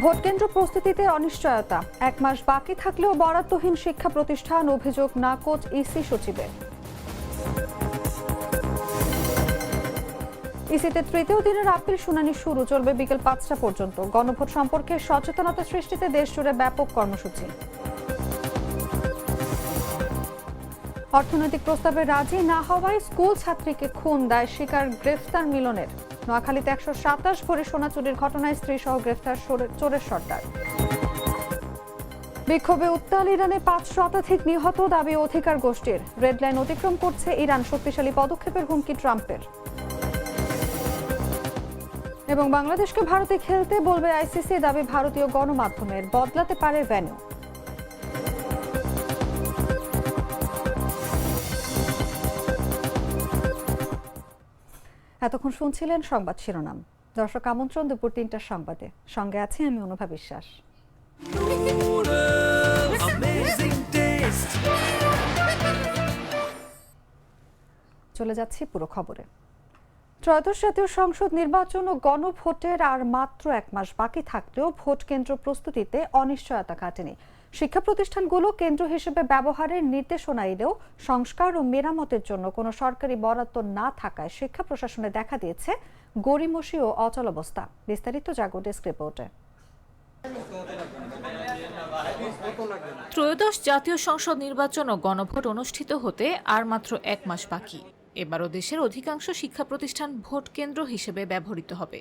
ভোটকেন্দ্র প্রস্তুতিতে অনিশ্চয়তা, 1 মাস বাকি থাকলেও বরাদ্দহীন শিক্ষা প্রতিষ্ঠান, অভিযোগ নাকচ ইসি সচিবের। ইসিতে তৃতীয় দিনের আপিল শুনানি শুরু, চলবে বিকেল 5টা পর্যন্ত। গণভোট সম্পর্কে সচেতনতা সৃষ্টিতে দেশজুড়ে ব্যাপক কর্মসূচি। অর্থনৈতিক প্রস্তাবে রাজি না হওয়ায় স্কুল ছাত্রীকে খুন, দায় স্বীকার গ্রেফতার মিলনের। নোয়াখালীতে 127 ভরি সোনা চুরির ঘটনায় স্ত্রী সহ গ্রেফতার চোরের সর্দার। বিক্ষোভে উত্তাল ইরানে 5 শতাধিক নিহত, দাবি অধিকার গোষ্ঠীর। রেড লাইন অতিক্রম করছে ইরান, শক্তিশালী পদক্ষেপের হুমকি ট্রাম্পের। এবং বাংলাদেশকে ভারতে খেলতে বলবে আইসিসি, দাবি ভারতীয় গণমাধ্যমের। বদলাতে পারে ভেন্যু। এতক্ষণ শুনছিলেন সংবাদ শিরোনাম। দর্শক, আমন্ত্রণ দুপুর 3টার সংবাদে। সঙ্গে আছি আমি অনুভা বিশ্বাস। চলে যাচ্ছি পুরো খবরে। ত্রয়োদশ জাতীয় সংসদ নির্বাচন ও গণভোটের আর মাত্র 1 মাস বাকি থাকলেও ভোট কেন্দ্র প্রস্তুতিতে অনিশ্চয়তা কাটেনি। শিক্ষা প্রতিষ্ঠানগুলো কেন্দ্র হিসেবে ব্যবহারের নির্দেশনা এলেও সংস্কার ও মেরামতের জন্য কোনো সরকারি বরাদ্দ না থাকায় শিক্ষা প্রশাসনে দেখা দিয়েছে গড়িমসি ও অচলাবস্থা। বিস্তারিত জাগো ডেস্ক রিপোর্টে। ত্রয়োদশ জাতীয় সংসদ নির্বাচন ও গণভোট অনুষ্ঠিত হতে আর মাত্র 1 মাস বাকি। এবারও দেশের অধিকাংশ শিক্ষা প্রতিষ্ঠান ভোট কেন্দ্র হিসেবে ব্যবহৃত হবে।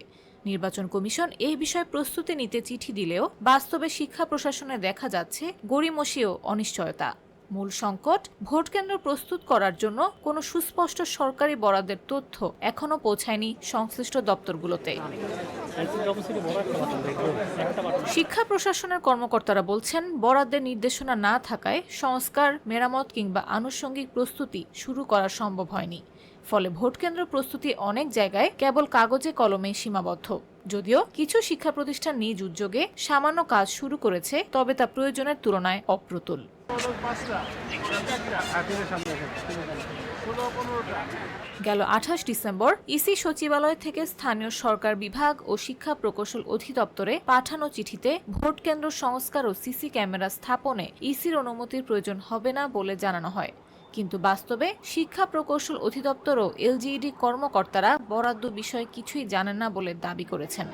নির্বাচন কমিশন এই বিষয়ে প্রস্তুতি নিতে চিঠি দিলেও বাস্তবে শিক্ষা প্রশাসনে দেখা যাচ্ছে গড়িমসি ও অনিশ্চয়তা। মূল সংকট, ভোট কেন্দ্র প্রস্তুত করার জন্য কোনো সুস্পষ্ট সরকারি বরাদ্দের তথ্য এখনো পৌঁছায়নি সংশ্লিষ্ট দপ্তরগুলোতে। শিক্ষা প্রশাসনের কর্মকর্তারা বলছেন, বরাদ্দের নির্দেশনা না থাকায় সংস্কার, মেরামত কিংবা আনুষঙ্গিক প্রস্তুতি শুরু করা সম্ভব হয়নি। ফলে ভোটকেন্দ্র প্রস্তুতি অনেক জায়গায় কেবল কাগজে কলমে সীমাবদ্ধ। যদিও কিছু শিক্ষা প্রতিষ্ঠান নিজ উদ্যোগে সামান্য কাজ শুরু করেছে, তবে তা প্রয়োজনের তুলনায় অপ্রতুল। গেল 28 ডিসেম্বর ইসি সচিবালয় থেকে স্থানীয় সরকার বিভাগ ও শিক্ষা প্রকৌশল অধিদপ্তরে পাঠানো চিঠিতে ভোট কেন্দ্র সংস্কার ও সিসি ক্যামেরা স্থাপনে ইসির অনুমতির প্রয়োজন হবে না বলে জানানো হয়। কিন্তু বাস্তবে শিক্ষা প্রকৌশল অধিদপ্তর ও এলজিইডি কর্মকর্তারা বরাদ্দ বিষয়ে কিছুই জানেন না বলে দাবি করেছেন।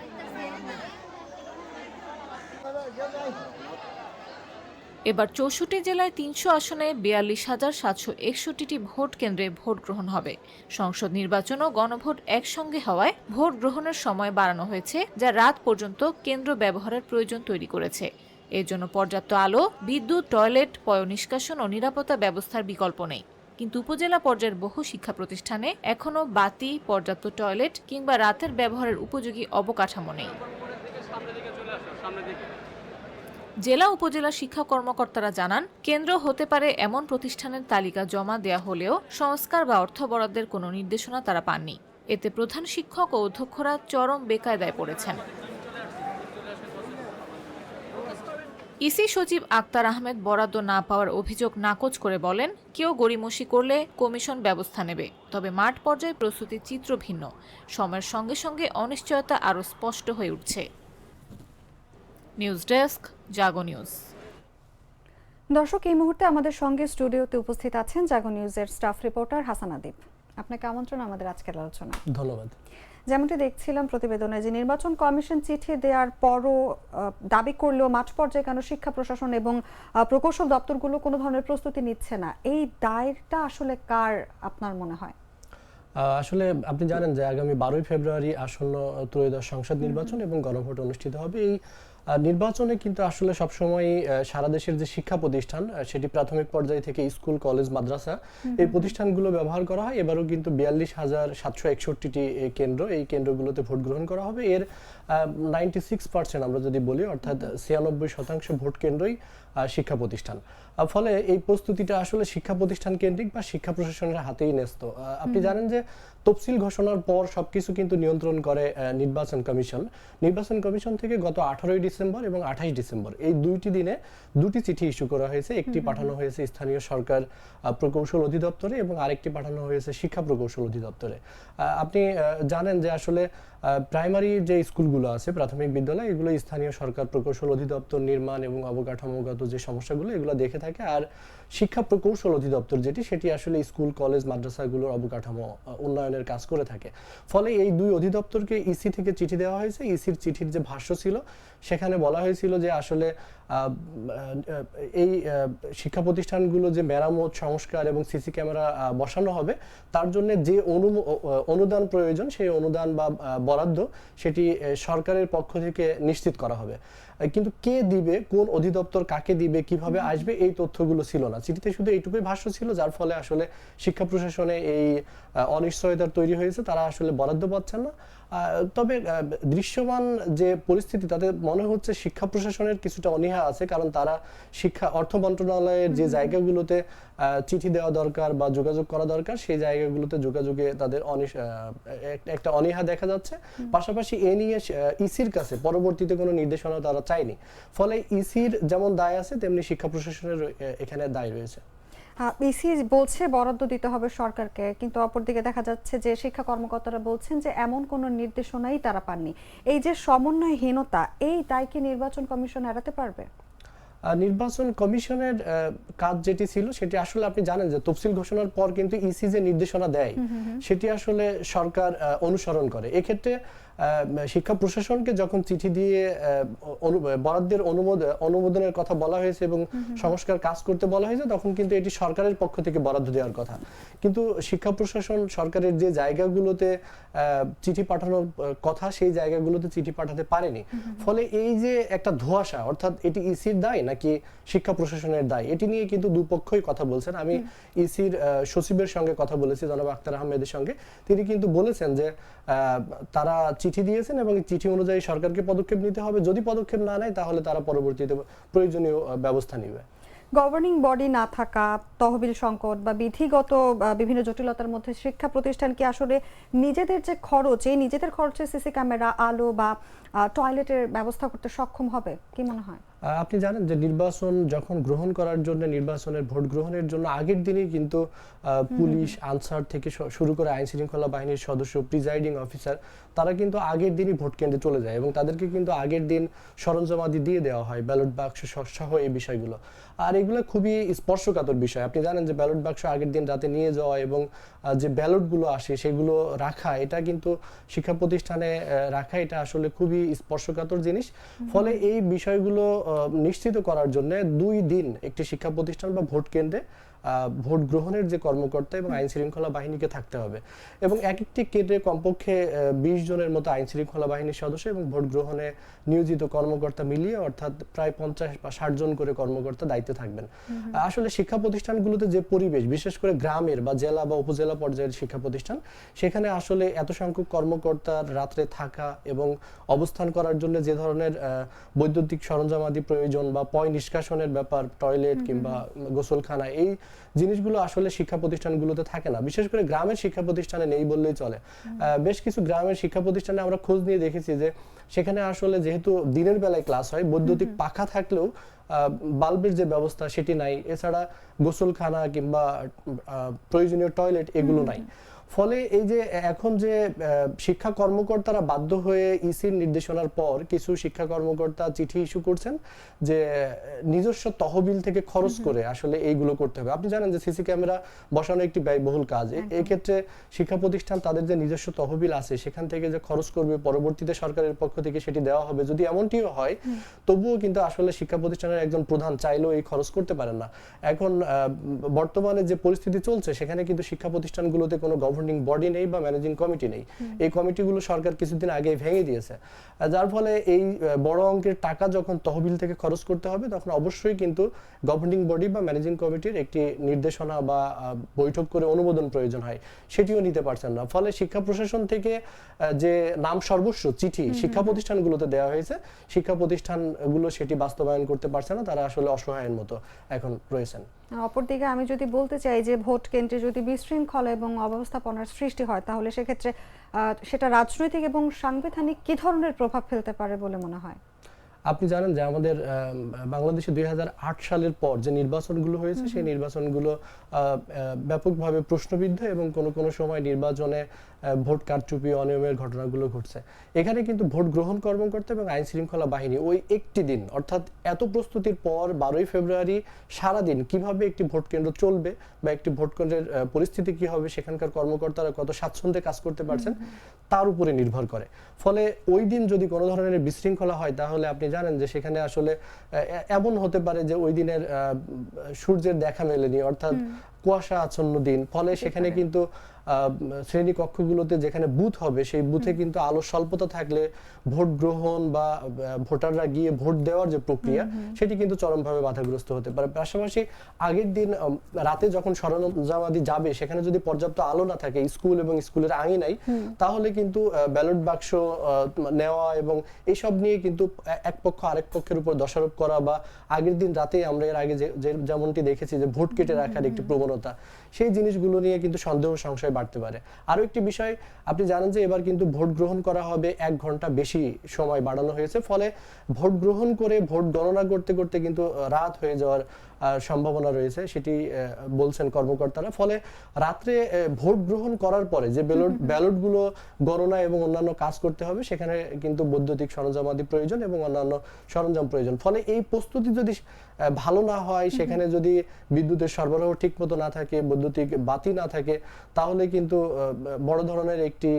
এবার 64 জেলায় 300 আসনে 42,761টি ভোট কেন্দ্রে ভোট গ্রহণ হবে। সংসদ নির্বাচন ও গণভোট একসঙ্গে হওয়ায় ভোট গ্রহণের সময় বাড়ানো হয়েছে, যা রাত পর্যন্ত কেন্দ্র ব্যবহারের প্রয়োজন তৈরি করেছে। এর জন্য পর্যাপ্ত আলো, বিদ্যুৎ, টয়লেট, পয়ঃনিষ্কাশন ও নিরাপত্তা ব্যবস্থার বিকল্প নেই। কিন্তু উপজেলা পর্যায়ের বহু শিক্ষা প্রতিষ্ঠানে এখনও বাতি, পর্যাপ্ত টয়লেট কিংবা রাতের ব্যবহারের উপযোগী অবকাঠামো নেই। জেলা উপজেলা শিক্ষা কর্মকর্তারা জানান, কেন্দ্র হতে পারে এমন প্রতিষ্ঠানের তালিকা জমা দেয়া হলেও সংস্কার বা অর্থ বরাদ্দের কোনো নির্দেশনা তারা পাননি। এতে প্রধান শিক্ষক ও অধ্যক্ষরা চরম বেকায়দায় পড়েছেন। ইসি সচিব আক্তার আহমেদ বরাদ্দ না পাওয়ার অভিযোগ নাকচ করে বলেন, কেউ গড়িমসি করলে কমিশন ব্যবস্থা নেবে। তবে মাঠ পর্যায়ে প্রস্তুতির চিত্র ভিন্ন। সময়ের সঙ্গে সঙ্গে অনিশ্চয়তা আরও স্পষ্ট হয়ে উঠছে। নিউজ ডেস্ক, জাগো নিউজ। দর্শক, এই মুহূর্তে আমাদের সঙ্গে স্টুডিওতে উপস্থিত আছেন জাগো নিউজের স্টাফ রিপোর্টার হাসান আদিব। আপনাকে আমন্ত্রণ আমাদের আজকের আলোচনা। ধন্যবাদ। যেমনটি দেখছিলাম প্রতিবেদনে, যে নির্বাচন কমিশন চিঠি দেওয়ার পরও দাবি করলেও মাঠ পর্যায়ে কেন শিক্ষা প্রশাসন এবং প্রকৌশল দপ্তরগুলো কোনো ধরনের প্রস্তুতি নিচ্ছে না, এই দায়টা আসলে কার আপনার মনে হয়? আসলে আপনি জানেন যে আগামী 12ই ফেব্রুয়ারি আসন্ন ত্রয়োদশ সংসদ নির্বাচন এবং গণভোট অনুষ্ঠিত হবে। এই নির্বাচনে কিন্তু আসলে সবসময় সারা দেশের যে শিক্ষা প্রতিষ্ঠান, সেটি প্রাথমিক পর্যায় থেকে স্কুল, কলেজ, মাদ্রাসা, এই প্রতিষ্ঠানগুলো ব্যবহার করা হয়। এবারও কিন্তু 42,761টি কেন্দ্র, এই কেন্দ্রগুলোতে ভোট গ্রহণ করা হবে। এর 96% আমরা যদি বলি, অর্থাৎ 96% ভোট কেন্দ্রই শিক্ষা প্রতিষ্ঠান। ফলে এই প্রস্তুতিটা আসলে শিক্ষা প্রতিষ্ঠান কেন্দ্রিক বা শিক্ষা প্রশাসনের হাতেই ন্যস্ত। আপনি জানেন যে তফসিল ঘোষণার পর সবকিছু কিন্তু নিয়ন্ত্রণ করে নির্বাচন কমিশন। নির্বাচন কমিশন থেকে গত 18 ডিসেম্বর এবং 28 ডিসেম্বর এই দুইটি দিনে দুটি চিঠি ইস্যু করা হয়েছে। একটি পাঠানো হয়েছে স্থানীয় সরকার প্রকৌশল অধিদপ্তরে এবং আরেকটি পাঠানো হয়েছে শিক্ষা প্রকৌশল অধিদপ্তরে। আপনি জানেন যে আসলে প্রাইমারি যে স্কুলগুলো আছে, প্রাথমিক বিদ্যালয়, এগুলো স্থানীয় সরকার প্রকৌশল অধিদপ্তর নির্মাণ এবং অবকাঠামোগত যে সমস্যাগুলো এগুলো দেখে থাকে। আর শিক্ষা প্রকৌশল অধিদপ্তর সেটি আসলে স্কুল কলেজ মাদ্রাসাগুলোর অবকাঠামো উন্নয়নের কাজ করে থাকে। ফলে এই দুই অধিদপ্তরকে ইসি থেকে চিঠি দেওয়া হয়েছে। ইসির চিঠির যে ভাষ্য ছিল সেখানে বলা হয়েছিল যে আসলে এই শিক্ষা প্রতিষ্ঠানগুলো যে মেরামত, সংস্কার এবং সিসি ক্যামেরা বসানো হবে তার জন্য যে অনুদান প্রয়োজন সেই অনুদান বা বরাদ্দ সেটি সরকারের পক্ষ থেকে নিশ্চিত করা হবে। কিন্তু কে দিবে, কোন অধিদপ্তর কাকে দিবে, কিভাবে আসবে, এই তথ্যগুলো ছিল না। চিঠিতে শুধু এইটুকুই ভাষ্য ছিল, যার ফলে আসলে শিক্ষা প্রশাসনে এই অনিশ্চয়তার তৈরি হয়েছে, তারা আসলে বরাদ্দ পাচ্ছেন না। তবে দৃশ্যমান যে পরিস্থিতি তাতে মনে হচ্ছে শিক্ষা প্রশাসনের কিছুটা অনীহা আছে, কারণ তারা অর্থ মন্ত্রণালয়ের যে জায়গাগুলোতে চিঠি দেওয়া দরকার বা যোগাযোগ করা দরকার সেই জায়গাগুলোতে যোগাযোগে তাদের একটা অনীহা দেখা যাচ্ছে। পাশাপাশি এ নিয়ে ইসির কাছে পরবর্তীতে কোনো নির্দেশনা তারা চায়নি। ফলে ইসির যেমন দায় আছে তেমনি শিক্ষা প্রশাসনের এখানে দায় রয়েছে। ইসি বলছে বরাদ্দ দিতে হবে সরকারকে, কিন্তু অপরদিকে দেখা যাচ্ছে যে শিক্ষা কর্মকর্তারা বলছেন যে এমন কোনো নির্দেশনাই তারা পাননি। এই যে সমন্বয়হীনতা, এই দায় কি নির্বাচন কমিশন এড়াতে পারবে? নির্বাচন কমিশনের কাজ যেটি ছিল সেটি আসলে আপনি জানেন যে তফসিল ঘোষণার পর কিন্তু ইসি যে নির্দেশনা দেয় সেটি আসলে সরকার অনুসরণ করে। এক্ষেত্রে শিক্ষা প্রশাসনকে যখন চিঠি দিয়ে বরাদ্দের অনুমোদনের কথা বলা হয়েছে এবং সংস্কার কাজ করতে বলা হয়েছে, তখন কিন্তু এটি সরকারের পক্ষ থেকে বরাদ্দ দেওয়ার কথা। কিন্তু শিক্ষা প্রশাসন সরকারের যে জায়গাগুলোতে চিঠি পাঠানোর কথা সেই জায়গাগুলোতে চিঠি পাঠাতে পারেনি। ফলে এই যে একটা ধোঁয়াশা, অর্থাৎ এটি ইসির দায় নাকি শিক্ষা প্রশাসনের দায়, এটি নিয়ে কিন্তু দুপক্ষই কথা বলছেন। আমি ইসির সচিবের সঙ্গে কথা বলেছি, জনাব আখতার আহমেদের সঙ্গে। তিনি কিন্তু বলেছেন যে তারা চিঠি দিয়েছেন এবং চিঠি অনুযায়ী সরকারকে পদক্ষেপ নিতে হবে। যদি পদক্ষেপ না নেয় তাহলে তারা পরবর্তীতে প্রয়োজনীয় ব্যবস্থা নেবে। গভর্নিং বডি না থাকা, তহবিল সংকট বা বিধিগত বিভিন্ন জটিলতার মধ্যে শিক্ষা প্রতিষ্ঠান কি আসলে নিজেদের যে খরচ, এই নিজেদের খরচে সিসি ক্যামেরা, আলো বা টয়লেটের ব্যবস্থা করতে সক্ষম হবে? কি মনে হয়? আপনি জানেন যে নির্বাচন যখন গ্রহণ করার জন্য, নির্বাচনের ভোট গ্রহণের জন্য আগের দিনই কিন্তু পুলিশ, আনসার থেকে শুরু করে আইন শৃঙ্খলা বাহিনীর সদস্য, প্রিজাইডিং অফিসার, তারা কিন্তু আগের দিনই ভোট কেন্দ্রে চলে যায় এবং তাদেরকে কিন্তু আগের দিন সরঞ্জামাদি দিয়ে দেওয়া হয়, ব্যালট বাক্স সহ এই বিষয়গুলো। আর এগুলো খুবই স্পর্শকাতর বিষয়। আপনি জানেন যে ব্যালট বাক্স আগের দিন রাতে নিয়ে যাওয়া এবং যে ব্যালটগুলো আসে সেগুলো রাখা, এটা কিন্তু শিক্ষা প্রতিষ্ঠানে রাখা, এটা আসলে খুবই স্পর্শকাতর জিনিস। ফলে এই বিষয়গুলো নিশ্চিত করার জন্য 2 দিন একটি শিক্ষা প্রতিষ্ঠান বা ভোট কেন্দ্রে ভোট গ্রহণের যে কর্মকর্তা এবং আইন শৃঙ্খলা বাহিনীকে থাকতে হবে এবং এক একটি কেন্দ্রে কমপক্ষে 20 জনের মতো আইন শৃঙ্খলা বাহিনীর সদস্য এবং ভোট গ্রহণে নিয়োজিত কর্মকর্তা মিলিয়ে অর্থাৎ প্রায় 50 বা 60 জন করে কর্মকর্তা দায়িত্বে থাকবেন। আসলে শিক্ষা প্রতিষ্ঠানগুলোতে যে পরিবেশ, বিশেষ করে গ্রামের বা জেলা বা উপজেলা পর্যায়ের শিক্ষা প্রতিষ্ঠান, সেখানে আসলে এত সংখ্যক কর্মকর্তার রাত্রে থাকা এবং অবস্থান করার জন্য যে ধরনের বৈদ্যুতিক সরঞ্জামাদি প্রয়োজন বা পয় নিষ্কাশনের ব্যাপার, টয়লেট কিংবা গোসলখানা, এই জিনিসগুলো আসলে শিক্ষা প্রতিষ্ঠানগুলোতে থাকে না। বিশেষ করে গ্রামের শিক্ষা প্রতিষ্ঠানে নেই বললেই চলে। বেশ কিছু গ্রামের শিক্ষা প্রতিষ্ঠানে আমরা খোঁজ নিয়ে দেখেছি যে সেখানে আসলে যেহেতু দিনের বেলায় ক্লাস হয়, বৈদ্যুতিক পাখা থাকলেও বাল্বের যে ব্যবস্থা সেটি নাই, এছাড়া গোসলখানা কিংবা প্রয়োজনীয় টয়লেট এগুলো নাই। ফলে এই যে এখন যে শিক্ষা কর্মকর্তারা বাধ্য হয়ে ইসির নির্দেশনার পর কিছু শিক্ষা কর্মকর্তা চিঠি ইস্যু করছেন যে নিজস্ব তহবিল থেকে খরচ করে আসলে এইগুলো করতে হবে। আপনি জানেন যে সিসি ক্যামেরা বসানো একটি ব্যয়বহুল কাজ। এই ক্ষেত্রে শিক্ষা প্রতিষ্ঠান তাদের যে নিজস্ব তহবিল আছে সেখান থেকে যে খরচ করবে, পরবর্তীতে সরকারের পক্ষ থেকে সেটি দেওয়া হবে। যদি এমনটিও হয় তবুও কিন্তু আসলে শিক্ষা প্রতিষ্ঠানের একজন প্রধান চাইলেও এই খরচ করতে পারেন না। এখন বর্তমানে যে পরিস্থিতি চলছে সেখানে কিন্তু শিক্ষা প্রতিষ্ঠানগুলোতে কোনো গভর্নিং বডি নেই বা ম্যানেজিং কমিটি নেই। এই কমিটিগুলো সরকার কিছুদিন আগে ভেঙে দিয়েছে, যার ফলে এই বড় অঙ্কের টাকা যখন তহবিল থেকে খরচ করতে হবে তখন অবশ্যই কিন্তু গভর্নিং বডি বা ম্যানেজিং কমিটির একটি নির্দেশনা বা বৈঠক করে অনুমোদন প্রয়োজন হয়, সেটিও নিতে পারছেন না। ফলে শিক্ষা প্রশাসন থেকে যে নাম সর্বস্ব চিঠি শিক্ষা প্রতিষ্ঠানগুলোতে দেওয়া হয়েছে, শিক্ষা প্রতিষ্ঠানগুলো সেটি বাস্তবায়ন করতে পারছে না, তারা আসলে অসহায়ের মতো এখন রয়েছেন। অপরদিকে আমি যদি বলতে চাই যে ভোট কেন্দ্রে যদি বিশৃঙ্খলা এবং অব্যবস্থাপনার সৃষ্টি হয় তাহলে সেক্ষেত্রে সেটা রাজনৈতিক এবং সাংবিধানিক কি ধরনের প্রভাব ফেলতে পারে বলে মনে হয়? আপনি জানেন যে আমাদের বাংলাদেশে 2008 সালের পর যে নির্বাচনগুলো হয়েছে সেই নির্বাচনগুলো ব্যাপকভাবে প্রশ্নবিদ্ধ এবং কোনো সময় নির্বাচনে ভোট কারচুপি অনিয়মের ঘটনাগুলো ঘটছে। এখানে কিন্তু ভোট গ্রহণ কর্মকর্তা এবং আইন শৃঙ্খলা বাহিনী ওই একটি দিন অর্থাৎ এত প্রস্তুতির পর 12ই ফেব্রুয়ারি সারাদিন কিভাবে একটি ভোট কেন্দ্র চলবে বা একটি ভোট কেন্দ্রের পরিস্থিতি কি হবে, সেখানকার কর্মকর্তারা কত স্বাচ্ছন্দ্যে কাজ করতে পারছেন তার উপরে নির্ভর করে। ফলে ওই দিন যদি কোনো ধরনের বিশৃঙ্খলা হয় তাহলে আপনি জানেন যে সেখানে আসলে এমন হতে পারে যে ওই দিনের সূর্যের দেখা মেলেনি, অর্থাৎ কুয়াশা আচ্ছন্ন দিন। ফলে সেখানে কিন্তু শ্রেণী কক্ষগুলোতে যেখানে বুথ হবে সেই বুথে কিন্তু আলো স্বল্পতা থাকলে ভোট গ্রহণ বা ভোটাররা গিয়ে ভোট দেওয়ার যে প্রক্রিয়া সেটি কিন্তু চরমভাবে বাধাগ্রস্ত হতে পারে। পাশাপাশি আগের দিন রাতে যখন সরঞ্জামাদি যাবে সেখানে যদি পর্যাপ্ত আলো না থাকে স্কুল এবং স্কুলের আঙিনায়, তাহলে কিন্তু ব্যালট বাক্স নেওয়া এবং এইসব নিয়ে কিন্তু এক পক্ষ আরেক পক্ষের উপর দোষারোপ করা বা আগের দিন রাতে আমরা এর আগে যেমনটি দেখেছি যে ভোট কেটে রাখার একটি প্রবণতা, সেই জিনিসগুলো নিয়ে কিন্তু সন্দেহ সংশয় বাড়তে পারে। আরো একটি বিষয় আপনি জানেন যে এবার কিন্তু ভোট গ্রহণ করা হবে 1 ঘন্টা বেশি সময় বাড়ানো হয়েছে। ফলে ভোট গ্রহণ করে ভোট গণনা করতে করতে কিন্তু রাত হয়ে যাওয়ার সম্ভাবনা রয়েছে, সেটি বলছেন কর্মকর্তারা। ফলে রাত্রে ভোট গ্রহণ করার পরে যে ব্যালটগুলো গণনা এবং অন্যান্য কাজ করতে হবে সেখানে কিন্তু বৈদ্যুতিক সরঞ্জামাদি প্রয়োজন এবং অন্যান্য সরঞ্জাম প্রয়োজন। ফলে এই প্রস্তুতি যদি ভালো না হয়, সেখানে যদি বিদ্যুতের সরবরাহ ঠিক মতো না থাকে, বৈদ্যুতিক বাতি না থাকে, তাহলে কিন্তু বড় ধরনের একটি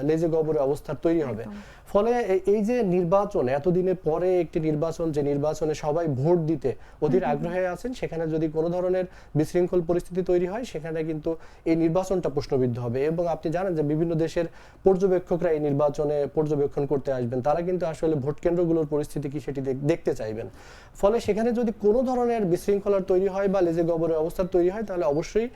লেজে গবরে অবস্থা তৈরি হবে। ফলে এই যে নির্বাচন, এতদিনের পরে একটি নির্বাচন, যে নির্বাচনে সবাই ভোট দিতে অধীর আগ্রহে আছেন, সেখানে যদি কোনো ধরনের বিশৃঙ্খল পরিস্থিতি তৈরি হয় সেখানে কিন্তু এই নির্বাচনটা প্রশ্নবিদ্ধ হবে। এবং আপনি জানেন যে বিভিন্ন দেশের পর্যবেক্ষকরা এই নির্বাচনে পর্যবেক্ষণ করতে আসবেন, তারা কিন্তু আসলে ভোট কেন্দ্রগুলোর পরিস্থিতি কি সেটি দেখতে চাইবেন। ফলে সেখানে যদি কোনো ধরনের বিশৃঙ্খলার তৈরি হয় বা লেজে গবরের অবস্থা তৈরি হয় তাহলে অবশ্যই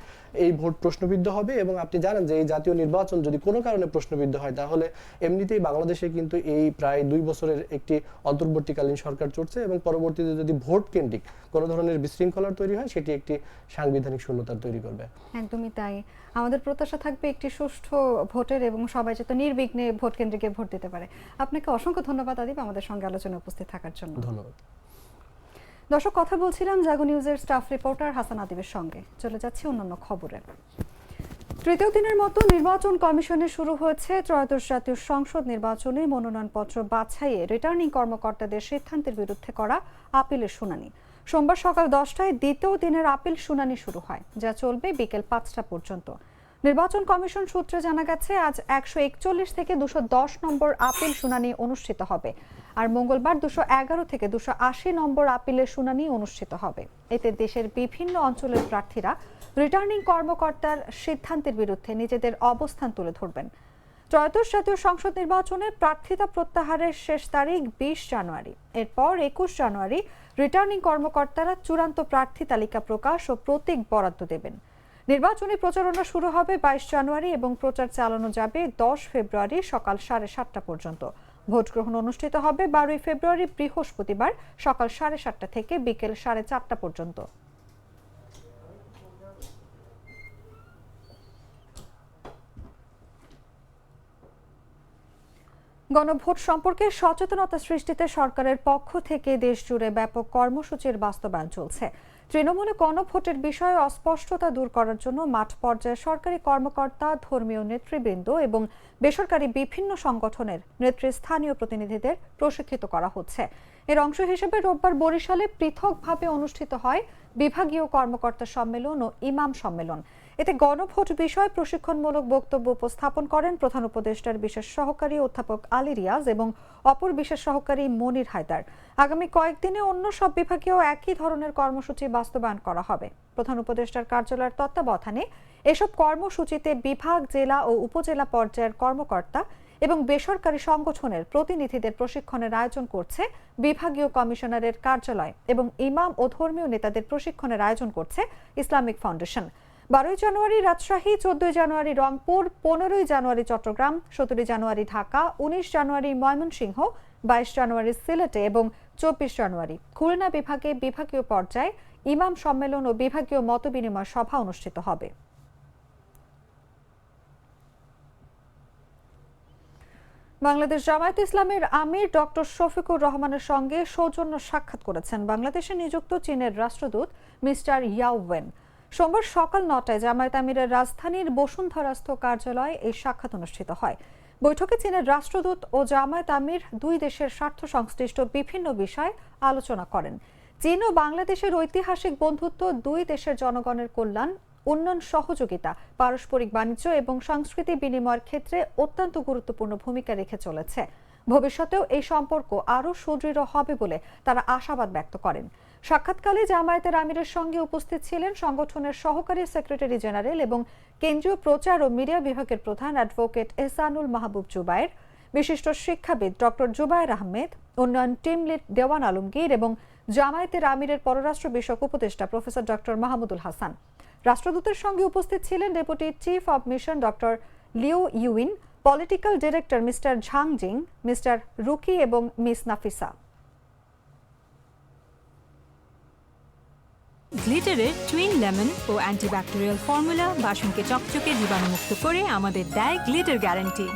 এই ভোট প্রশ্নবিদ্ধ হবে। এবং আপনি জানেন যে এই জাতীয় নির্বাচন যদি কোনো কারণে প্রশ্নবিদ্ধ হয় তাহলে এমনিতেই বাংলাদেশে কিন্তু এই প্রায় 2 বছরের একটি অন্তর্বর্তীকালীন সরকার চলছে এবং পরবর্তীতে যদি ভোট কেন্দ্রিক কোনো ধরনের বিশৃঙ্খলার তৈরি হয় সেটি একটি সাংবিধানিক শূন্যতার তৈরি করবে। একদমই তাই। আমাদের প্রত্যাশা থাকবে একটি সুষ্ঠু ভোটের এবং সবাই যাতে নির্বিঘ্নে ভোট কেন্দ্রে গিয়ে ভোট দিতে পারে। আপনাকে অসংখ্য ধন্যবাদ আদিব আমাদের সঙ্গে আলোচনায় উপস্থিত থাকার জন্য। ধন্যবাদ। দর্শক, কথা বলছিলাম জাগো নিউজের স্টাফ রিপোর্টার হাসান আদিবের সঙ্গে। চলে যাচ্ছে অন্যান্য খবরে। তৃতীয় দিনের মতো নির্বাচন কমিশনে শুরু হয়েছে ত্রয়োদশ জাতীয় সংসদ নির্বাচনে মনোনয়নপত্র বাছাইয়ে রিটার্নিং কর্মকর্তাদের সিদ্ধান্তের বিরুদ্ধে করা আপিলের শুনানি। সোমবার সকাল 10টায় দ্বিতীয় দিনের আপিল শুনানি শুরু হয়, যা চলবে বিকেল 5টা পর্যন্ত। নির্বাচন কমিশন সূত্রে জানা গেছে আজ 141 থেকে 210 নম্বর আপিল শুনানি অনুষ্ঠিত হবে, আর মঙ্গলবার 211 থেকে 280 নম্বর আপিলের শুনানি অনুষ্ঠিত হবে। এতে দেশের বিভিন্ন অঞ্চলের প্রার্থীরা রিটার্নিং কর্মকর্তার সিদ্ধান্তের বিরুদ্ধে নিজেদের অবস্থান তুলে ধরবেন। ত্রয়োদশ জাতীয় সংসদ নির্বাচনে প্রার্থিতা প্রত্যাহারের শেষ তারিখ 20 জানুয়ারি। এরপর 21 জানুয়ারি রিটার্নিং কর্মকর্তারা চূড়ান্ত প্রার্থী তালিকা প্রকাশ ও প্রতীক বরাদ্দ দেবেন। নির্বাচনী প্রচারণা শুরু হবে 22 জানুয়ারি এবং প্রচার চালানো যাবে 10 ফেব্রুয়ারি সকাল 7:30 পর্যন্ত। ভোট গ্রহণ অনুষ্ঠিত হবে 12 ফেব্রুয়ারি বৃহস্পতিবার সকাল 7:30 থেকে বিকেল 4:30 পর্যন্ত। গণভোট সম্পর্কে সচেতনতা সৃষ্টিতে সরকারের পক্ষ থেকে দেশজুড়ে ব্যাপক কর্মসূচির বাস্তবায়ন চলছে। তৃণমূলে গণভোটের বিষয়ে অস্পষ্টতা দূর করার জন্য মাঠ পর্যায়ে সরকারি কর্মকর্তা, ধর্মীয় নেতৃবৃন্দ এবং বেসরকারি বিভিন্ন সংগঠনের নেতৃস্থানীয় প্রতিনিধিদের প্রশিক্ষিত করা হচ্ছে। এর অংশ হিসেবে রোববার বরিশালে পৃথকভাবে অনুষ্ঠিত হয় বিভাগীয় কর্মকর্তা সম্মেলন ও ইমাম সম্মেলন। এতে গণভোট বিষয়ে প্রশিক্ষণমূলক বক্তব্য উপস্থাপন করেন প্রধান উপদেষ্টার বিশেষ সহকারী অধ্যাপক আলী রিয়াজ এবং অপর বিশেষ সহকারী মনির হায়দার। আগামী কয়েকদিনে অন্য সব বিভাগেও একই ধরনের কর্মসূচি বাস্তবায়ন করা হবে। প্রধান উপদেষ্টার কার্যালয়ের তত্ত্বাবধানে এসব কর্মসূচিতে বিভাগ, জেলা ও উপজেলা পর্যায়ের কর্মকর্তা এবং বেসরকারি সংগঠনের প্রতিনিধিদের প্রশিক্ষণের আয়োজন করছে বিভাগীয় কমিশনারের কার্যালয় এবং ইমাম ও ধর্মীয় নেতাদের প্রশিক্ষণের আয়োজন করছে ইসলামিক ফাউন্ডেশন। 12 জানুয়ারি রাজশাহী, 14 জানুয়ারি রংপুর, 15 জানুয়ারি চট্টগ্রাম, 17 জানুয়ারি ঢাকা, 19 জানুয়ারি ময়মনসিংহ, 22 জানুয়ারি সিলেটে এবং 24 জানুয়ারি খুলনা বিভাগে বিভাগীয় পর্যায়ে ইমাম সম্মেলন ও বিভাগীয় মতবিনিময় সভা অনুষ্ঠিত হবে। বাংলাদেশ জামায়াতে ইসলামের আমির ডক্টর শফিকুর রহমানের সঙ্গে সৌজন্য সাক্ষাৎ করেছেন বাংলাদেশে নিযুক্ত চীনের রাষ্ট্রদূত মিস্টার ইয়াও ওয়েন। সোমবার সকাল 9টায় জামায়াত আমিরের রাজধানীর বসুন্ধরাস্থ কার্যালয়ে এই সাক্ষাৎ অনুষ্ঠিত হয়। বৈঠকে চীনের রাষ্ট্রদূত ও জামায়াত আমির দুই দেশের স্বার্থ সংশ্লিষ্ট বিভিন্ন বিষয়ে আলোচনা করেন। চীন ও বাংলাদেশের ঐতিহাসিক বন্ধুত্ব দুই দেশের জনগণের কল্যাণ, উন্নয়ন সহযোগিতা, পারস্পরিক বাণিজ্য এবং সংস্কৃতি বিনিময়ের ক্ষেত্রে অত্যন্ত গুরুত্বপূর্ণ ভূমিকা রেখে চলেছে। ভবিষ্যতেও এই সম্পর্ক আরও সুদৃঢ় হবে বলে তারা আশাবাদ ব্যক্ত করেন। সাক্ষাৎকালে জামায়াতের আমিরের সঙ্গে উপস্থিত ছিলেন সংগঠনের সহকারী সেক্রেটারি জেনারেল এবং কেন্দ্রীয় প্রচার ও মিডিয়া বিভাগের প্রধান অ্যাডভোকেট এহসানুল মাহবুব জুবায়ের, বিশিষ্ট শিক্ষাবিদ ডক্টর জুবায়ের আহমেদ, উন্নয়ন টিম লিড দেওয়ান আলমগীর এবং জামায়াতের আমিরের পররাষ্ট্র বিষয়ক উপদেষ্টা প্রফেসর ডক্টর মাহমুদুল হাসান। রাষ্ট্রদূতের সঙ্গে উপস্থিত ছিলেন deputy chief of mission doctor Liu Yuin, political director mister Zhang Jing, mister Ruki এবং মিস নাফিসা। গ্লিটারের টুইন লেমন ও অ্যান্টিব্যাকটেরিয়াল ফর্মুলা বাসনকে চকচকে জীবাণুমুক্ত করে আমাদের দেয় গ্লিটার গ্যারান্টি।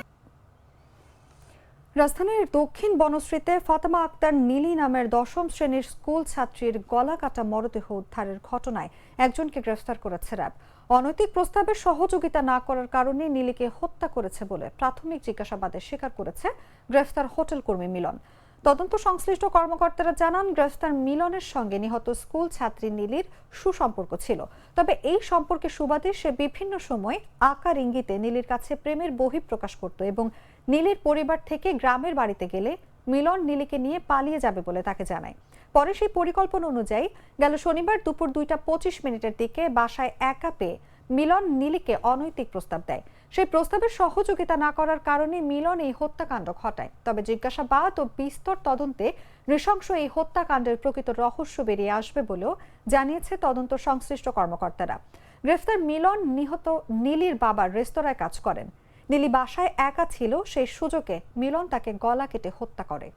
রাজধানীর দক্ষিণ বনশ্রীতে ফাতেমা আক্তার নীলি নামের 10ম শ্রেণীর স্কুল ছাত্রীর গলা কাটা মরদেহ উদ্ধারের ঘটনায় একজনকে গ্রেফতার করেছে র্যাব। অনৈতিক প্রস্তাবে সহযোগিতা না করার কারণে নীলিকে হত্যা করেছে বলে প্রাথমিক জিজ্ঞাসাবাদে স্বীকার করেছে গ্রেফতার হোটেল কর্মী মিলন। তদন্ত সংশ্লিষ্ট কর্মকর্তারা জানান, গ্রেফতার মিলনের সঙ্গে নিহত স্কুল ছাত্রী নীলির সুসম্পর্ক ছিল। তবে এই সম্পর্কে সুবাদে সে বিভিন্ন সময় আকার ইঙ্গিতে নীলির কাছে প্রেমের বহিঃপ্রকাশ করত এবং নীলির পরিবার থেকে গ্রামের বাড়িতে গেলে মিলন নীলিকে নিয়ে পালিয়ে যাবে বলে তাকে জানায়। পরে সেই পরিকল্পনা অনুযায়ী গেল শনিবার দুপুর 2:25 দিকে বাসায় একা পেয়ে মিলন নীলিকে অনৈতিক প্রস্তাব দেয়। সেই প্রস্তাবের সহযোগিতা না করার কারণে মিলন এই হত্যাকাণ্ড ঘটায়। তবে জিজ্ঞাসাবাদ ও বিস্তর তদন্তে নৃশংস এই হত্যাকাণ্ডের প্রকৃত রহস্য বেরিয়ে আসবে বলেও জানিয়েছে তদন্ত সংশ্লিষ্ট কর্মকর্তারা। গ্রেফতার মিলন নিহত নীলির বাবার রেস্তোরাঁয় কাজ করেন। নীলি বাসায় একা ছিল, সেই সুযোগে মিলন তাকে গলা কেটে হত্যা করে।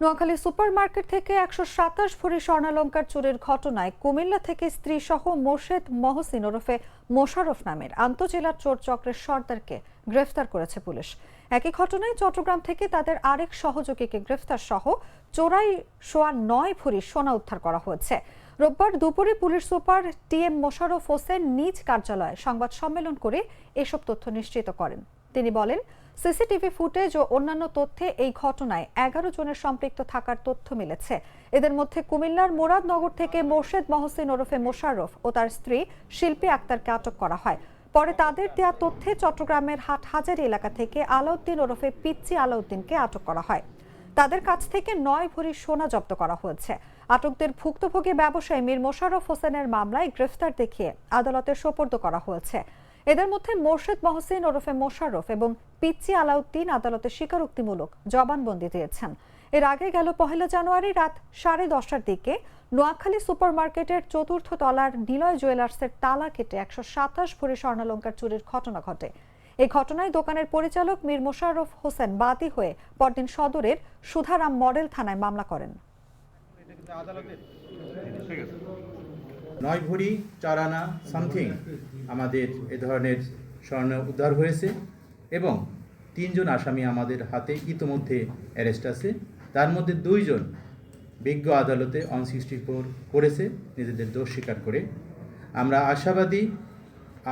নোয়াখালী সুপারমার্কেট থেকে 127 ভরি স্বর্ণালংকার চুরির ঘটনায় কুমিল্লা থেকে স্ত্রী সহ মোর্শেদ মহসিন ওরফে মোশাররফ নামের আন্তজেলা চোর চক্রের সর্দারকে গ্রেফতার করেছে পুলিশ। একই ঘটনায় চট্টগ্রাম থেকে তাদের আরেক সহযোগীকে গ্রেফতার সহ চোরাই 9.25 ভরি সোনা উদ্ধার করা হয়েছে। রোববার দুপুরে police super TM Mosharraf Hossain নিজ কার্যালয়ে সংবাদ সম্মেলন করে এসব তথ্য নিশ্চিত করেন। তিনি বলেন, সিসিটিভি ফুটেজ ও অন্যান্য তথ্যে এই ঘটনায় 11 জনের সম্পৃক্ত থাকার তথ্য মিলেছে। এদের মধ্যে কুমিল্লার মুরাদনগর থেকে মোর্শেদ মহসিন ওরফে মোশাররফ ও তার স্ত্রী শিল্পী আক্তারকে আটক করা হয়। পরে তাদের দেওয়া তথ্যে চট্টগ্রামের হাটহাজারী এলাকা থেকে আলাউদ্দিন ওরফে পিচ্চি আলাউদ্দিনকে আটক করা হয়। তাদের কাছ থেকে 9 ভরি সোনা জব্দ করা হয়েছে। আটকদের ভুক্তভোগী ব্যবসায়ী মীর মোশাররফ হোসেনের মামলায় গ্রেফতার দেখিয়ে আদালতে সোপর্দ করা হয়েছে। এদের মধ্যে মোর্শেদ মহসিন ওরফে মোশাররফ এবং পিচ্চি আলাউদ্দিন আদালতে স্বীকারোক্তিমূলক জবানবন্দি দিয়েছেন। এর আগে গেল 1 জানুয়ারি রাত 10:30টার দিকে নোয়াখালী সুপারমার্কেটের 4র্থ তলার নিলয় জুয়েলার্সের তালা কেটে 127 ভরি স্বর্ণালংকার চুরির ঘটনা ঘটে। এই ঘটনায় দোকানের পরিচালক মীর মোশাররফ হোসেন বাদী হয়ে পরদিন সদরের সুধারাম মডেল থানায় মামলা করেন। 9 ভরি 4 আনা সামথিং আমাদের এ ধরনের স্বর্ণ উদ্ধার হয়েছে এবং 3 জন আসামি আমাদের হাতে ইতোমধ্যে অ্যারেস্ট আছে। তার মধ্যে 2 জন বিজ্ঞ আদালতে অন 64 করেছে নিজেদের দোষ স্বীকার করে। আমরা আশাবাদী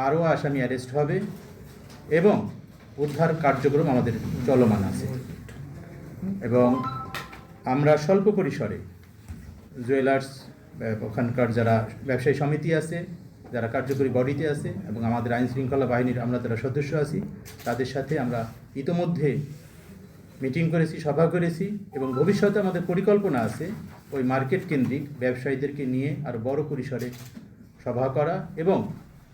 আরও আসামি অ্যারেস্ট হবে এবং উদ্ধার কার্যক্রম আমাদের চলমান আছে এবং আমরা স্বল্প পরিসরে জুয়েলার্স ওখানকার যারা ব্যবসায়ী সমিতি আছে, যারা কার্যকরী বডিতে আছে এবং আমাদের আইন শৃঙ্খলা বাহিনীর আমরা যারা সদস্য আছি, তাদের সাথে আমরা ইতোমধ্যে মিটিং করেছি, সভা করেছি এবং ভবিষ্যতে আমাদের পরিকল্পনা আছে ওই মার্কেট কেন্দ্রিক ব্যবসায়ীদেরকে নিয়ে আরও বড় পরিসরে সভা করা এবং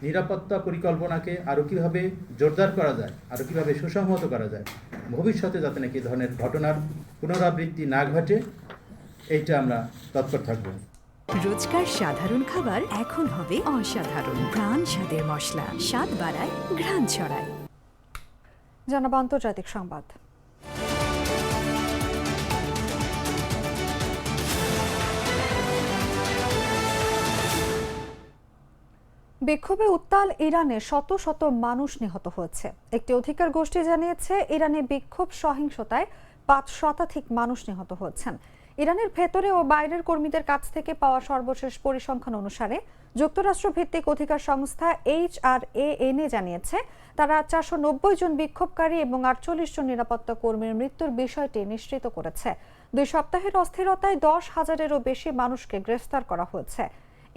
নিরাপত্তা পরিকল্পনাকে আরও কীভাবে জোরদার করা যায়, আরও কীভাবে সুসংহত করা যায়, ভবিষ্যতে যাতে নাকি ধরনের ঘটনার পুনরাবৃত্তি না ঘটে, এইটা আমরা তৎপর থাকব। রোজকার সাধারণ খাবার এখন হবে অসাধারণ। প্রাণ স্বাদের মশলা, স্বাদ বাড়ায়, ঘ্রাণ ছড়ায়। জানাবো আন্তর্জাতিক সংবাদ। বিক্ষোভে উত্তাল ইরানে শত শত মানুষ নিহত হয়েছে। একটি অধিকার গোষ্ঠী জানিয়েছে ইরানে বিক্ষোভ সহিংসতায় ৫ শতাধিক মানুষ নিহত হয়েছেন। ইরানের ভেতরে ও বাইরের কর্মীদের কাছ থেকে পাওয়া সর্বশেষ পরিসংখ্যান অনুসারে যুক্তরাষ্ট্র ভিত্তিক অধিকার সংস্থা HRAN জানিয়েছে তারা ৪৯০ জন বিক্ষোভকারী এবং ৪৮ জন নিরাপত্তা কর্মীর মৃত্যুর বিষয়টি নিশ্চিত করেছে। ২ সপ্তাহের অস্থিরতায় ১০,০০০-এরও বেশি মানুষকে গ্রেফতার করা হয়েছে।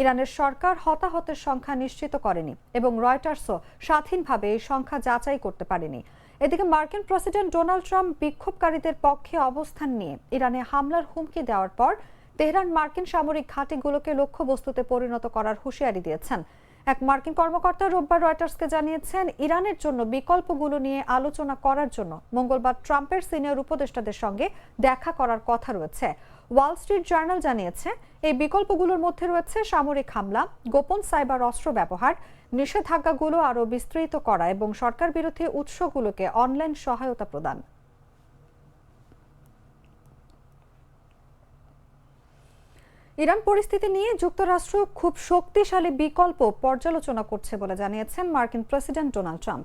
ইরানের সরকার হতাহতের সংখ্যা নিশ্চিত করেনি এবং রয়টার্সও স্বাধীনভাবে এই সংখ্যা যাচাই করতে পারেনি। এদিকে মার্কিন প্রেসিডেন্ট ডোনাল্ড ট্রাম্প বিক্ষোভকারীদের পক্ষে অবস্থান নিয়ে ইরানে হামলার হুমকি দেওয়ার পর তেহরান মার্কিন সামরিক ঘাঁটিগুলোকে লক্ষ্যবস্তুতে পরিণত করার হুঁশিয়ারি দিয়েছেন। এক মার্কিন কর্মকর্তা রোববার রয়টার্সকে জানিয়েছেন ইরানের জন্য বিকল্পগুলো নিয়ে আলোচনা করার জন্য মঙ্গলবার ট্রাম্পের সিনিয়র উপদেষ্টাদের সঙ্গে দেখা করার কথা রয়েছে। ওয়াল স্ট্রিট জার্নাল জানিয়েছে এই বিকল্পগুলোর মধ্যে রয়েছে সামরিক হামলা, গোপন সাইবার অস্ত্র ব্যবহার, নিষেধাজ্ঞাগুলো আরও বিস্তৃত করা এবং সরকার বিরোধী উৎসগুলোকে অনলাইন সহায়তা প্রদান। ইরান পরিস্থিতি নিয়ে যুক্তরাষ্ট্র খুব শক্তিশালী বিকল্প পর্যালোচনা করছে বলে জানিয়েছেন মার্কিন প্রেসিডেন্ট ডোনাল্ড ট্রাম্প।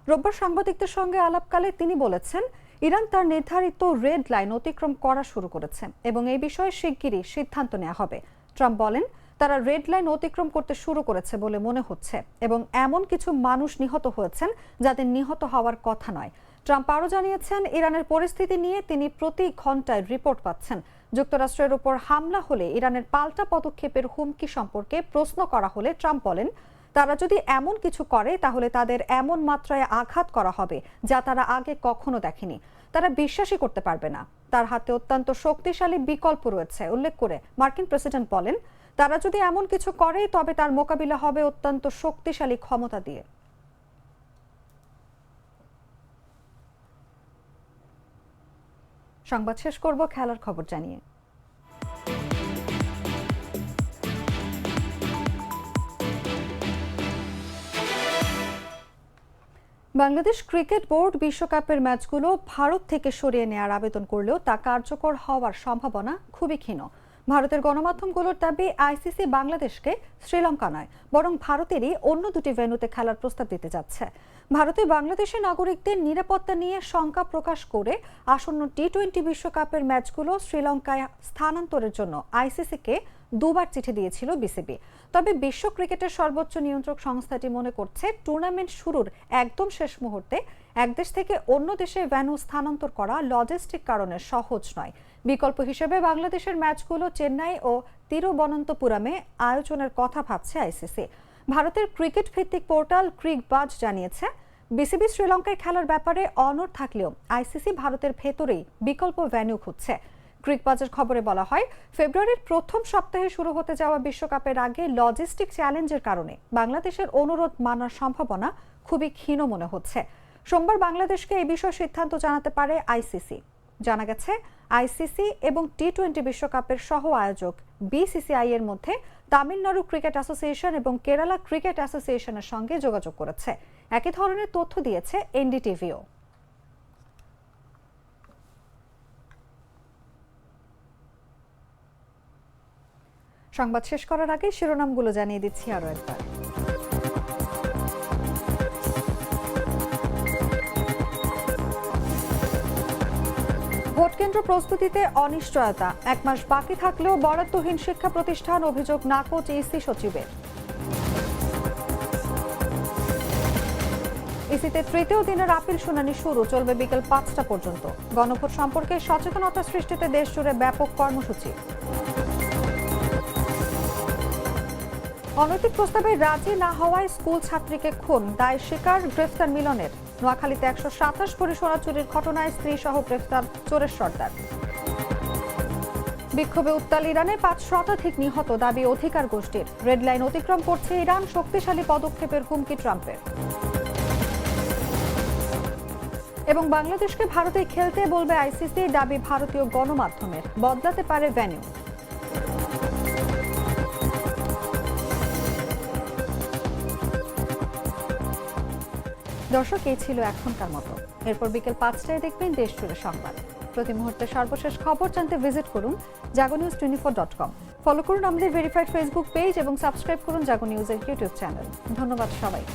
রোববার সাংবাদিকদের সঙ্গে আলাপকালে তিনি বলেছেন ইরান তার নির্ধারিত রেড লাইন অতিক্রম করা শুরু করেছে এবং এই বিষয়ে শিগগিরই সিদ্ধান্ত নেওয়া হবে। ট্রাম্প বলেন তারা রেড লাইন অতিক্রম করতে শুরু করেছে বলে মনে হচ্ছে এবং এমন কিছু মানুষ নিহত হয়েছেন যাদের নিহত হওয়ার কথা নয়। ট্রাম্প আরও জানিয়েছেন ইরানের পরিস্থিতি নিয়ে তিনি প্রতি ঘন্টায় রিপোর্ট পাচ্ছেন। যুক্তরাষ্ট্রের উপর হামলা হলে ইরানের পাল্টা পদক্ষেপের হুমকি সম্পর্কে প্রশ্ন করা হলে ট্রাম্প বলেন তারা যদি এমন কিছু করে তাহলে তাদের এমন মাত্রায় আঘাত করা হবে যা তারা আগে কখনো দেখেনি। তারা বিশ্বাসই করতে পারবে না। তার হাতে অত্যন্ত শক্তিশালী বিকল্প রয়েছে উল্লেখ করে মার্কিন প্রেসিডেন্ট বলেন তারা যদি এমন কিছু করে তবে তার মোকাবিলা হবে অত্যন্ত শক্তিশালী ক্ষমতা দিয়ে। সংবাদ শেষ করব খেলার খবর জানিয়ে। বাংলাদেশ ক্রিকেট বোর্ড বিশ্বকাপের ম্যাচগুলো ভারত থেকে সরিয়ে নেওয়ার আবেদন করলেও তা কার্যকর হওয়ার সম্ভাবনা খুবই ক্ষীণ। ভারতের গণমাধ্যমগুলোর দাবি আইসিসি বাংলাদেশকে শ্রীলঙ্কা নয় বরং ভারতেরই অন্য দুটি ভেন্যুতে খেলার প্রস্তাব দিতে যাচ্ছে। ভারতে বাংলাদেশের নাগরিকদের নিরাপত্তা নিয়ে শঙ্কা প্রকাশ করে আসন্ন টি-20 বিশ্বকাপের ম্যাচগুলো শ্রীলঙ্কায় স্থানান্তরের জন্য আইসিসিকে 2 বার চিঠি দিয়েছিল বিসিবি। তবে বিশ্ব ক্রিকেটের সর্বোচ্চ নিয়ন্ত্রক সংস্থাটি মনে করছে টুর্নামেন্ট শুরুর একদম শেষ মুহূর্তে এক দেশ থেকে অন্য দেশে ভেন্যু স্থানান্তর করা লজিস্টিক কারণে সহজ নয়। বিকল্প হিসেবে বাংলাদেশের ম্যাচগুলো চেন্নাই ও তিরুবনন্তপুরমে আয়োজনের কথা ভাবছে আইসিসি। ভারতের ক্রিকেট ভিত্তিক পোর্টাল ক্রিকবাজ জানিয়েছে বিসিবি শ্রীলঙ্কায় খেলার ব্যাপারে অনড় থাকলেও আইসিসি ভারতের ভেতরেই বিকল্প ভেন্যু খুঁজছে। ক্রিকবাজের খবরে বলা হয় ফেব্রুয়ারির প্রথম সপ্তাহে শুরু হতে যাওয়া বিশ্বকাপের আগে লজিস্টিক চ্যালেঞ্জের কারণে বাংলাদেশের অনুরোধ মানার সম্ভাবনা খুবই ক্ষীণ মনে হচ্ছে। সোমবার বাংলাদেশকে এই বিষয়ে সিদ্ধান্ত জানাতে পারে আইসিসি। জানা গেছে আইসিসি এবং টি-20 বিশ্বকাপের সহ আয়োজক বিসিসিআই এর মধ্যে তামিলনাড়ু ক্রিকেট অ্যাসোসিয়েশন এবং কেরালা ক্রিকেট অ্যাসোসিয়েশনের সঙ্গে যোগাযোগ করেছে। একই ধরনের তথ্য দিয়েছে এনডিটিভিও। সংবাদ শেষ করার আগে শিরোনামগুলো জানিয়ে দিচ্ছি আরও একবার। ভোটকেন্দ্র প্রস্তুতিতে অনিশ্চয়তা, 1 মাস বাকি থাকলেও বরাদ্দহীন শিক্ষা প্রতিষ্ঠান, অভিযোগ নাকচ ইসি সচিবের। ইসিতে তৃতীয় দিনের আপিল শুনানি শুরু, চলবে বিকেল 5টা পর্যন্ত। গণভোট সম্পর্কে সচেতনতা সৃষ্টিতে দেশজুড়ে ব্যাপক কর্মসূচি। অনৈতিক প্রস্তাবে রাজি না হওয়ায় স্কুল ছাত্রীকে খুন, দায় স্বীকার গ্রেফতার মিলনের। নোয়াখালীতে 127 ভরি সোনা চুরির ঘটনায় স্ত্রী সহ গ্রেফতার চোরের সর্দার। বিক্ষোভে উত্তাল ইরানে 5 শতাধিক নিহত, দাবি অধিকার গোষ্ঠীর। রেড লাইন অতিক্রম করছে ইরান, শক্তিশালী পদক্ষেপের হুমকি ট্রাম্পের। এবং বাংলাদেশকে ভারতে খেলতে বলবে আইসিসি, দাবি ভারতীয় গণমাধ্যমের। বদলাতে পারে ভেন্যু। দর্শক, এই ছিল এখনকার মতো। এরপর বিকেল 5টায় দেখবেন দেশ জুড়ে সংবাদ। প্রতি মুহূর্তে সর্বশেষ খবর জানতে ভিজিট করুন jagonews24.com। ফলো করুন আমাদের ভেরিফাইড ফেসবুক পেজ এবং সাবস্ক্রাইব করুন জাগো নিউজের ইউটিউব চ্যানেল। ধন্যবাদ সবাইকে।